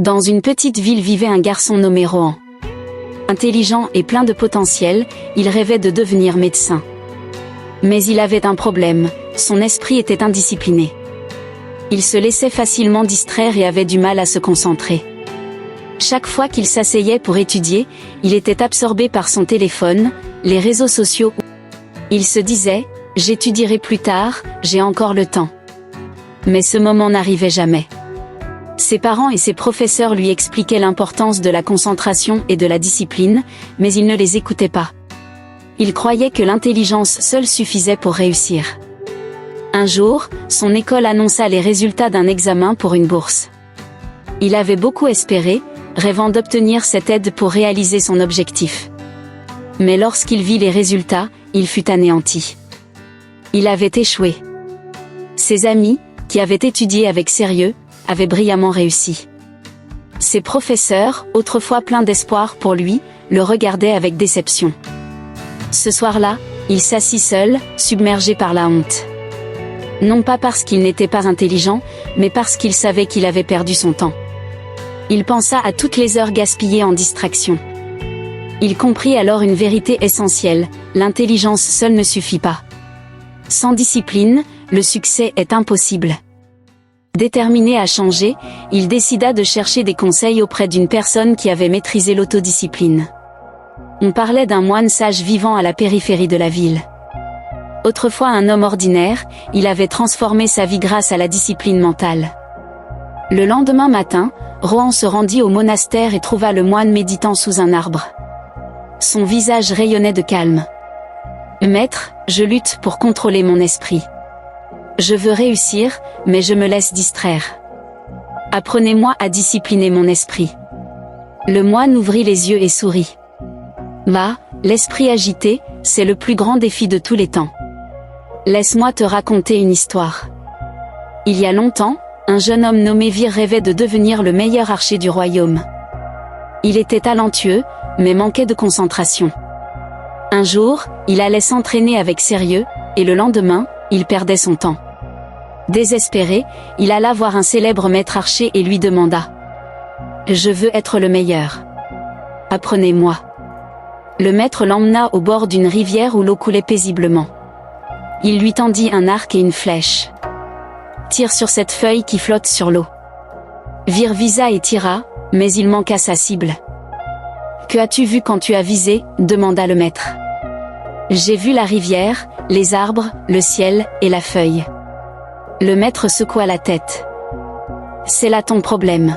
Dans une petite ville vivait un garçon nommé Rohan. Intelligent et plein de potentiel, il rêvait de devenir médecin. Mais il avait un problème, son esprit était indiscipliné. Il se laissait facilement distraire et avait du mal à se concentrer. Chaque fois qu'il s'asseyait pour étudier, il était absorbé par son téléphone, les réseaux sociaux. Il se disait « J'étudierai plus tard, j'ai encore le temps ». Mais ce moment n'arrivait jamais. Ses parents et ses professeurs lui expliquaient l'importance de la concentration et de la discipline, mais il ne les écoutait pas. Il croyait que l'intelligence seule suffisait pour réussir. Un jour, son école annonça les résultats d'un examen pour une bourse. Il avait beaucoup espéré, rêvant d'obtenir cette aide pour réaliser son objectif. Mais lorsqu'il vit les résultats, il fut anéanti. Il avait échoué. Ses amis, qui avaient étudié avec sérieux, avaient brillamment réussi. Ses professeurs, autrefois pleins d'espoir pour lui, le regardaient avec déception. Ce soir-là, il s'assit seul, submergé par la honte. Non pas parce qu'il n'était pas intelligent, mais parce qu'il savait qu'il avait perdu son temps. Il pensa à toutes les heures gaspillées en distraction. Il comprit alors une vérité essentielle, l'intelligence seule ne suffit pas. Sans discipline, le succès est impossible. Déterminé à changer, il décida de chercher des conseils auprès d'une personne qui avait maîtrisé l'autodiscipline. On parlait d'un moine sage vivant à la périphérie de la ville. Autrefois un homme ordinaire, il avait transformé sa vie grâce à la discipline mentale. Le lendemain matin, Rohan se rendit au monastère et trouva le moine méditant sous un arbre. Son visage rayonnait de calme. « Maître, je lutte pour contrôler mon esprit. Je veux réussir, mais je me laisse distraire. Apprenez-moi à discipliner mon esprit. » Le moine ouvrit les yeux et sourit. « Va, l'esprit agité, c'est le plus grand défi de tous les temps. Laisse-moi te raconter une histoire. Il y a longtemps, un jeune homme nommé Vir rêvait de devenir le meilleur archer du royaume. Il était talentueux, mais manquait de concentration. Un jour, il allait s'entraîner avec sérieux, et le lendemain, il perdait son temps. Désespéré, il alla voir un célèbre maître archer et lui demanda « Je veux être le meilleur. Apprenez-moi. » Le maître l'emmena au bord d'une rivière où l'eau coulait paisiblement. Il lui tendit un arc et une flèche. « Tire sur cette feuille qui flotte sur l'eau. » Vir visa et tira, mais il manqua sa cible. « Que as-tu vu quand tu as visé ?» demanda le maître. « J'ai vu la rivière, les arbres, le ciel, et la feuille. » Le maître secoua la tête. « C'est là ton problème.